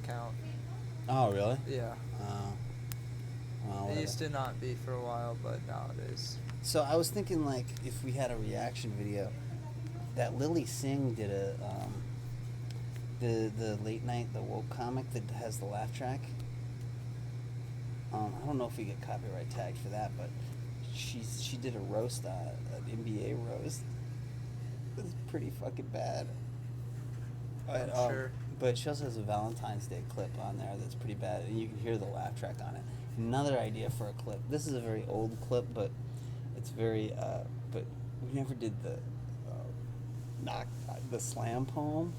account. Oh, really? Yeah. Well, It used to not be for a while, but now it is. So I was thinking, like, if we had a reaction video, that Lily Singh did the late night, the woke comic that has the laugh track. I don't know if we get copyright tagged for that, but she did a roast, an NBA roast. It was pretty fucking bad. I'm sure. But she also has a Valentine's Day clip on there that's pretty bad, and you can hear the laugh track on it. Another idea for a clip. This is a very old clip, but it's very. But we never did the slam poem.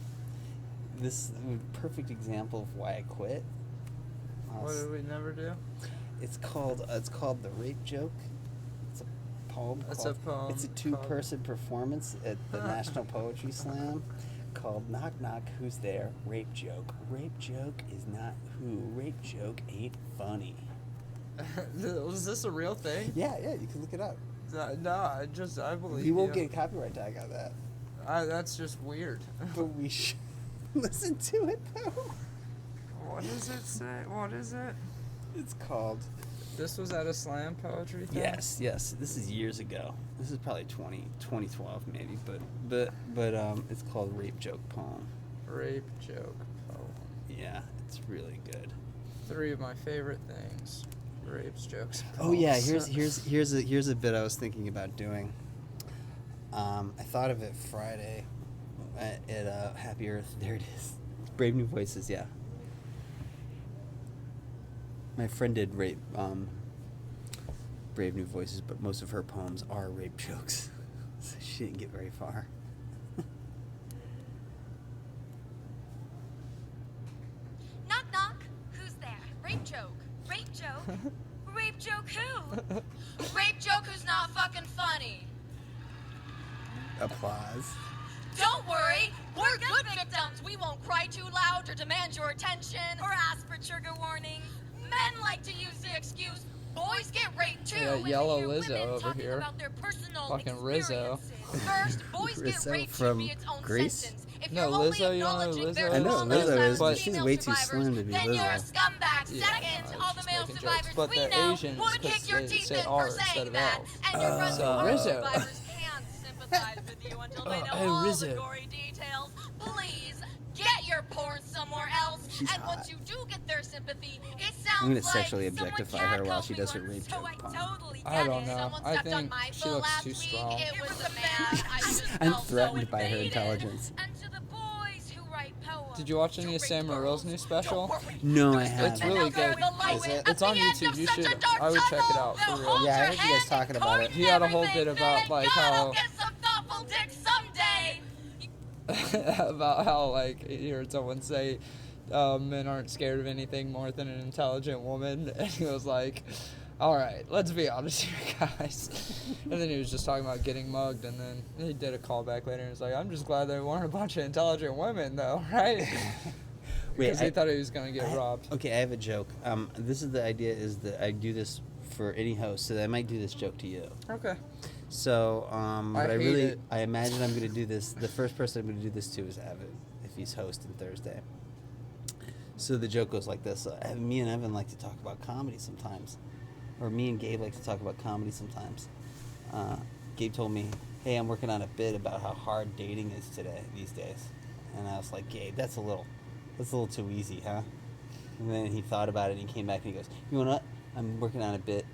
This perfect example of why I quit. What did we never do? It's called The Rape Joke. It's a poem. It's a poem. It's a two-person performance at the National Poetry Slam called Knock Knock, Who's There? Rape Joke. Rape joke is not who. Rape joke ain't funny. Was this a real thing? Yeah, you can look it up. No, I believe We won't get a copyright tag on that. That's just weird. But we should listen to it, though. What does it say? What is it? It's called... This was at a slam poetry thing? Yes. This is years ago. This is probably 2012 maybe, but it's called Rape Joke Poem. Rape Joke Poem. Yeah, it's really good. 3 of my favorite things. Rapes, jokes, poems. Oh yeah, here's a bit I was thinking about doing. I thought of it Friday at Happy Earth. There it is. Brave New Voices, yeah. My friend did Brave New Voices, but most of her poems are rape jokes, so she didn't get very far. Knock knock, who's there? Rape joke. Rape joke? Rape joke who? Rape joke who's not fucking funny. Applause. Don't worry, we're good victims. We won't cry too loud or demand your attention or ask for trigger warnings. Men like to use the excuse boys get raped too. Yeah, when they yellow hear Lizzo women over talking here. about their personal Fucking Rizzo. experiences. First, boys get Rizzo raped from should be its own Grease? sentence. If No, you're only Lizzo, you don't know acknowledging Lizzo? their I know trauma Lizzo as is, but female she's way too survivors, slim to be then you're a Lizzo. scumbag. Yeah, Second, it's all the just male making jokes. survivors But we they're know Asians would 'cause kick your they teeth say in R for instead saying of that. L's. And your friends who So, are Rizzo. survivors can sympathize with you until they know Hey, all Rizzo. the gory details. Please, get your porn somewhere else. She's and hot. once you do get their sympathy, it sounds I'm gonna like sexually someone objectify her while she catcalled does me her once, rape so joke I poem. totally I get don't it. know. Someone I stepped on think my she foot looks last too week. strong. It was a man. I just I'm felt threatened so by her invaded. intelligence. And to the boys who write poems. Did you watch any of to Sam rape Morrill's girls, new special? don't worry. No, I There's haven't. It's really good. Is it? It's on YouTube. You should. I would check it out for real. Yeah, I heard you guys talking about it. He had a whole bit about like how Get some thoughtful dick someday. about how like he heard someone say men aren't scared of anything more than an intelligent woman, and he was like, all right, let's be honest here, guys. And then he was just talking about getting mugged, and then he did a callback later and he was like, I'm just glad there weren't a bunch of intelligent women though, right? Because he thought he was going to get robbed. Okay, I have a joke. This is the idea is that I do this for any host, so I might do this joke to you. Okay. So, but hate it. I imagine I'm going to do this. The first person I'm going to do this to is Evan, if he's hosting Thursday. So the joke goes like this. Me and Evan like to talk about comedy sometimes. Or me and Gabe like to talk about comedy sometimes. Gabe told me, hey, I'm working on a bit about how hard dating is these days. And I was like, Gabe, that's a little too easy, huh? And then he thought about it and he came back and he goes, you know what? I'm working on a bit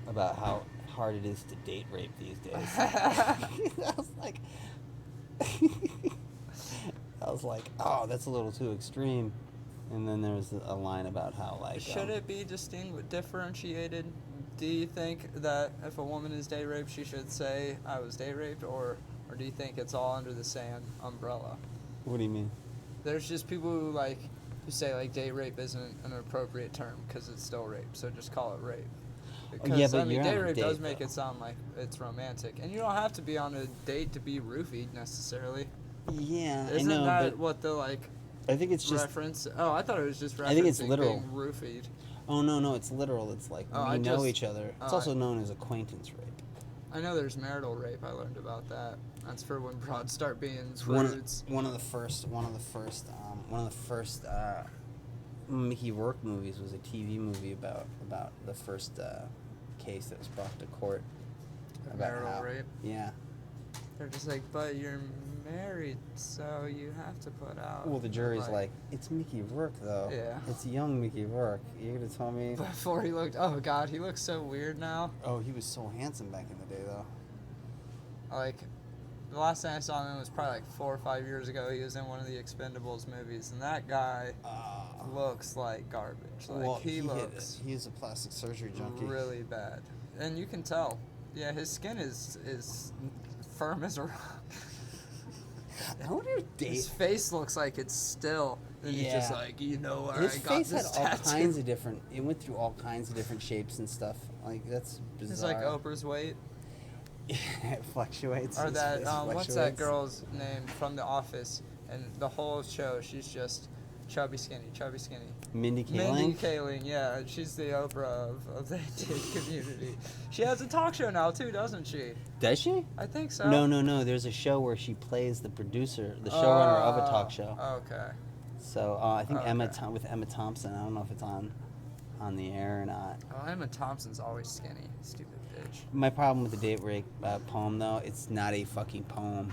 about how hard it is to date rape these days. I was like, oh, that's a little too extreme. And then there's a line about how like Should it be differentiated? Do you think that if a woman is date raped, she should say I was date raped, or do you think it's all under the same umbrella? What do you mean? There's just people who say like date rape isn't an appropriate term because it's still rape, so just call it rape. Because yeah, but I mean, you're on date a rape date, does make though. it sound like it's romantic, and you don't have to be on a date to be roofied necessarily. Yeah, Isn't I know, that but what the I think it's just. reference? Oh, I thought it was just referencing I think it's literal. being roofied. Oh no, it's literal. It's like we know each other. It's also known as acquaintance rape. I know there's marital rape. I learned about that. That's for when broads start being prudes. One of the first Mickey Rourke movies was a TV movie about the first case that was brought to court. Marital rape. Yeah. They're just like, but you're married, so you have to put out. Well, the jury's like, it's Mickey Rourke, though. Yeah. It's young Mickey Rourke. You're going to tell me? Before he looked, oh God, he looks so weird now. Oh, he was so handsome back in the day, though. Like, the last time I saw him was probably like 4 or 5 years ago. He was in one of the Expendables movies, and that guy looks like garbage. Like, Well, he looks he is a plastic surgery junkie. really bad. And you can tell. Yeah, his skin is firm as a rock. I wonder if His face looks like it's still. And he's just like, you know where His I got face this had all tattoo. kinds of different. It went through all kinds of different shapes and stuff. Like that's bizarre. It's like Oprah's weight. It fluctuates. Or His that, face what's that fluctuates. girl's name from The Office? And the whole show, she's just chubby skinny. Mindy Kaling. Mindy Kaling, yeah. She's the Oprah of the Indian community. She has a talk show now, too, doesn't she? Does she? I think so. No. There's a show where she plays the producer, the showrunner of a talk show. Okay. So I think Okay. with Emma Thompson. I don't know if it's on the air or not. Oh, Emma Thompson's always skinny. Stupid bitch. My problem with the date rape poem, though, it's not a fucking poem.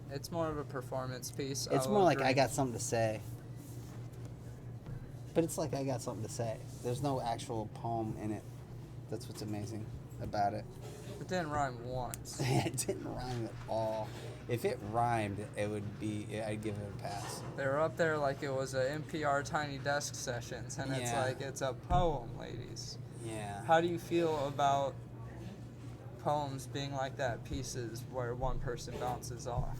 It's more of a performance piece. It's I'll more like agree. I got something to say. But it's like I got something to say. There's no actual poem in it. That's what's amazing about it. It didn't rhyme once. It didn't rhyme at all. If it rhymed, it would be. I'd give it a pass. They were up there like it was a NPR Tiny Desk Sessions, and it's Yeah. like it's a poem, ladies. Yeah. How do you feel about poems being like that? Pieces where one person bounces off.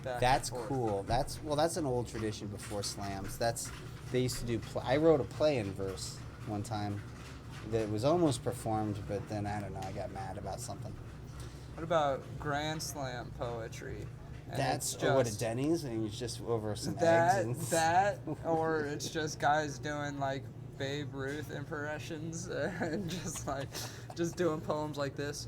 back That's and forth? cool. That's an old tradition before slams. They used to do. I wrote a play in verse one time that was almost performed, but then I don't know. I got mad about something. What about Grand Slam poetry? And That's it's or what just- a Denny's and it's just over some that eggs. that or it's just guys doing like Babe Ruth impressions and just doing poems like this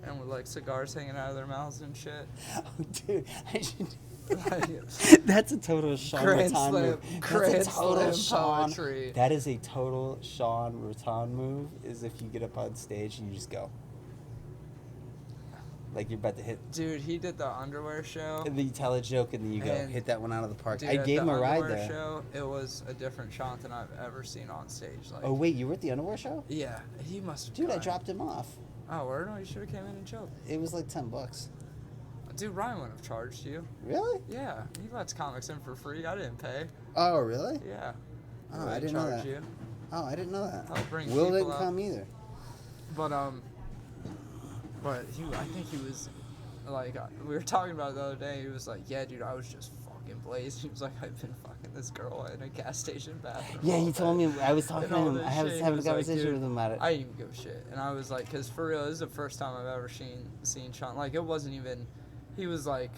and with like cigars hanging out of their mouths and shit. Oh, dude, I should. Like, That's a total Sean Grand Rutan Slam- move. Grand That's a total Slam Sean. poetry. That is a total Sean Rutan move. Is if you get up on stage and you just go, like you're about to hit. dude, he did the underwear show. And then you tell a joke and then you go And, hit that one out of the park. Dude, I at gave the him a ride underwear there. show, it was a different Sean than I've ever seen on stage. Like, Oh wait, you were at the underwear show? yeah, he must have. Dude, I died. dropped him off. Oh, word? No, you should have came in and chilled. It was like $10. Dude, Ryan would have charged you. Really? Yeah, he lets comics in for free. I didn't pay. Oh really? Yeah. Oh, He I would didn't know charge that. you. Oh, I didn't know that. I'll bring Will people didn't up. come either. But I think he was like we were talking about it the other day. He was like, "Yeah, dude, I was just fucking blazed." He was like, "I've been fucking this girl in a gas station bathroom." Yeah, all he told day." me. I was talking And to all him. this I was shit. He having a was like, conversation "Dude, with him about it. I didn't even give a shit, and I was like, "Cause for real, this is the first time I've ever seen Sean. Like, it wasn't even. He was like,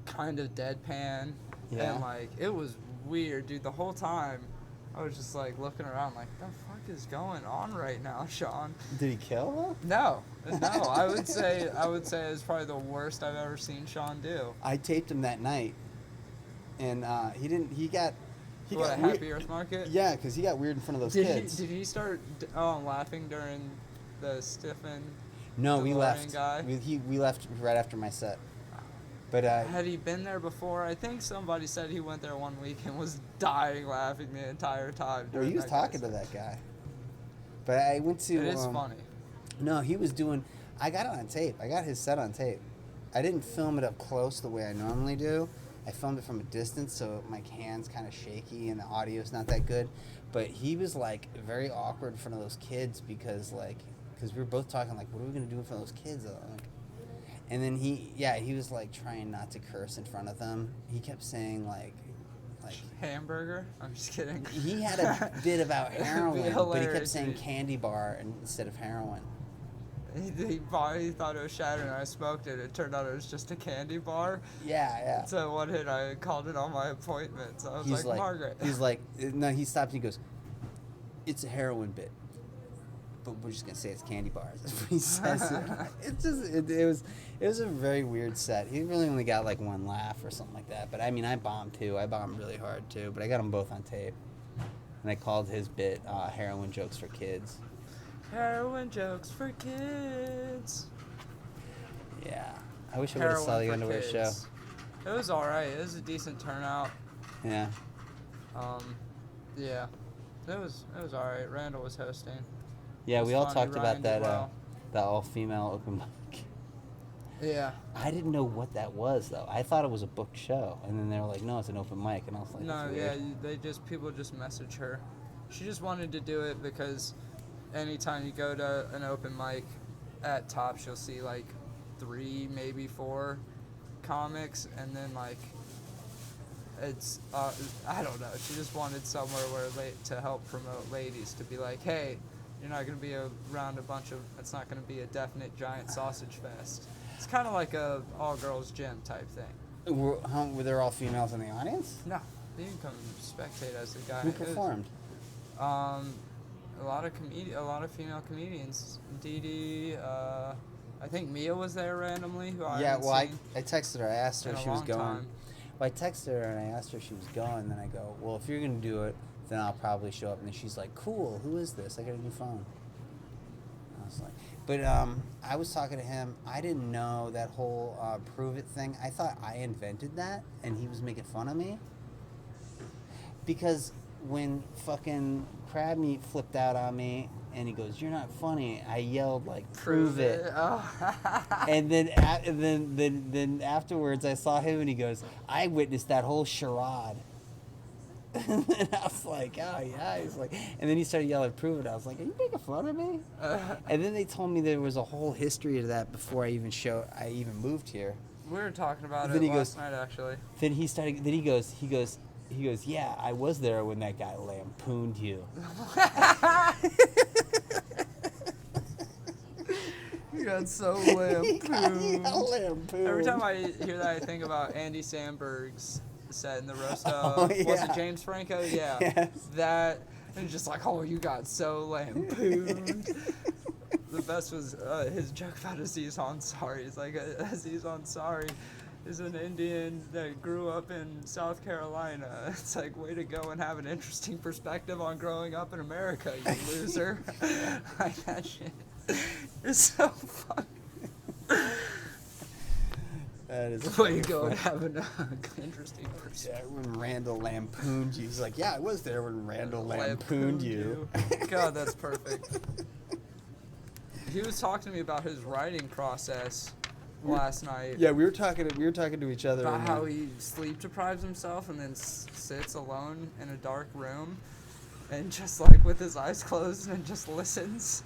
kind of deadpan, Yeah. and like it was weird, dude. The whole time, I was just like looking around, like, the fuck is going on right now, Sean? Did he kill him? No. I would say it was probably the worst I've ever seen Sean do. I taped him that night, and he didn't. He got What, a weird. Happy Earth Market? Yeah, because he got weird in front of those Did kids. he start laughing during the Stiffen? No, we DeLorean left. guy? We left right after my set. But Had he been there before? I think somebody said he went there one week and was dying laughing the entire time. well, he was talking to that guy. But I went to. It is funny. No, he was doing. I got it on tape. I got his set on tape. I didn't film it up close the way I normally do. I filmed it from a distance, so my hand's kind of shaky and the audio's not that good. But he was like very awkward in front of those kids because we were both talking like, what are we gonna do in front of those kids? And then he was like trying not to curse in front of them. He kept saying like. Hamburger? I'm just kidding. He had a bit about It'd be heroin, but he kept hilarious, saying dude. candy bar instead of heroin. He thought it was shattering. I smoked it. It turned out it was just a candy bar. Yeah. So one hit, I called it on my appointment. So I was He's like, Margaret. He's like, no, he stopped and he goes, it's a heroin bit. But we're just going to say it's candy bars. That's what he says. It was a very weird set. He really only got like one laugh or something like that. But I mean, I bombed too. I bombed really hard too. But I got them both on tape. and I called his bit "Heroin Jokes for Kids." Heroin jokes for kids. Yeah, I wish I would have saw the Underwear show. It was alright. It was a decent turnout. Yeah. Yeah. It was alright. Randall was hosting. Yeah, we all funny. talked Ryan about did that well. that all-female open mic. Yeah. I didn't know what that was though. I thought it was a booked show, and then they were like, "No, it's an open mic," and I was like, No, "That's yeah, weird." people just message her. She just wanted to do it because anytime you go to an open mic at Tops, you'll see like 3, maybe 4 comics, and then like it's I don't know. She just wanted somewhere to help promote ladies, to be like, hey, you're not gonna be around a bunch of. It's not gonna be a definite giant sausage fest. It's kind of like a all girls gym type thing. Were there all females in the audience? No, you can come spectate as the guy. Who performed? A lot of female comedians. Dee Dee, I think Mia was there randomly. Who I haven't seen I texted her. I asked her in if a she was long going. time. Well, I texted her and I asked her if she was going. Then I go, well, if you're gonna do it, then I'll probably show up. And then she's like, cool. Who is this? I got a new phone. I was like, but I was talking to him. I didn't know that whole prove it thing. I thought I invented that, and he was making fun of me. Because when fucking Crab Meat flipped out on me, and he goes, "You're not funny," I yelled like, "Prove it!" Oh. And then afterwards, I saw him, and he goes, "I witnessed that whole charade." And then I was like, "Oh yeah." He's like, and then he started yelling, "Prove it!" I was like, "Are you making fun of me?" And then they told me there was a whole history to that before I even moved here. We were talking about Then it he last goes- night, actually. Then he goes, "Yeah, I was there when that guy lampooned you." You got so He lampooned. got lampooned. Every time I hear that, I think about Andy Samberg's set in the roast of, Oh, was yeah. it James Franco? Yeah. Yes. That, and just like, oh, you got so lampooned. The best was his joke about Aziz Ansari. He's like, Aziz Ansari is an Indian that grew up in South Carolina. It's like, way to go and have an interesting perspective on growing up in America, you loser. Like, that shit is so funny. That is Way to go funny. and have an interesting perspective. Yeah, when Randall lampooned you. He's like, "Yeah, I was there when Randall lampooned you." God, that's perfect. He was talking to me about his writing process last night. Yeah, we were talking to each other. About how he sleep deprives himself and then sits alone in a dark room and just like with his eyes closed and just listens.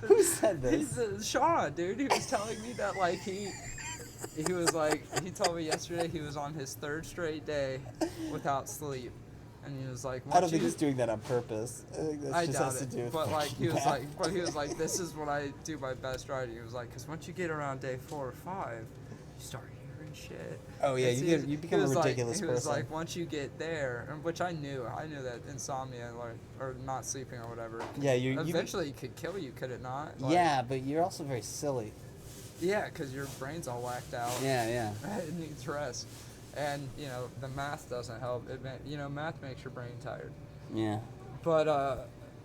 Who said this? Sean, dude. He was telling me that like he was like, he told me yesterday he was on his 3rd straight day without sleep. And he was like, I don't think he's doing that on purpose. I think that I just doubt has to it. do with But like he was math. like, this is when I do my best writing. He was like, because once you get around day 4 or 5, you start hearing shit. Oh yeah, you become a ridiculous He was person. like, once you get there, and which I knew that insomnia or not sleeping or whatever. Yeah, eventually could kill you, could it not? Like, yeah, but you're also very silly. Yeah, because your brain's all whacked out. Yeah. It needs rest. And, the math doesn't help. Math makes your brain tired. Yeah. But,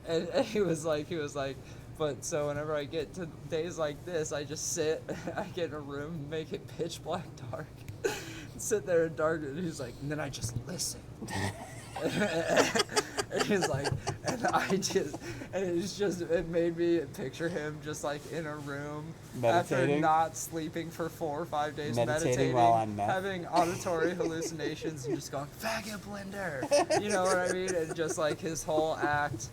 and he was like, but so whenever I get to days like this, I just sit, I get in a room, make it pitch black dark, sit there in dark, and he's like, and then I just listen. And he's like, it made me picture him just like in a room Meditating? after not sleeping for 4 or 5 days, Meditating while on meth. having auditory hallucinations and just going, faggot blender, you know what I mean? And just like his whole act,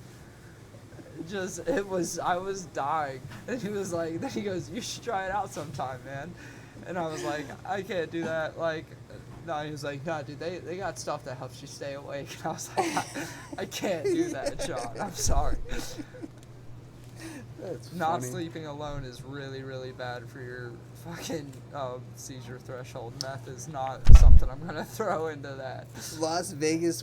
I was dying. And he was like, then he goes, you should try it out sometime, man. And I was like, I can't do that, like, no, he was like, no, dude, they got stuff that helps you stay awake. And I was like, I can't do that, Sean. I'm sorry. That's Not funny. sleeping alone is really, really bad for your fucking seizure threshold. Meth is not something I'm going to throw into that. Las Vegas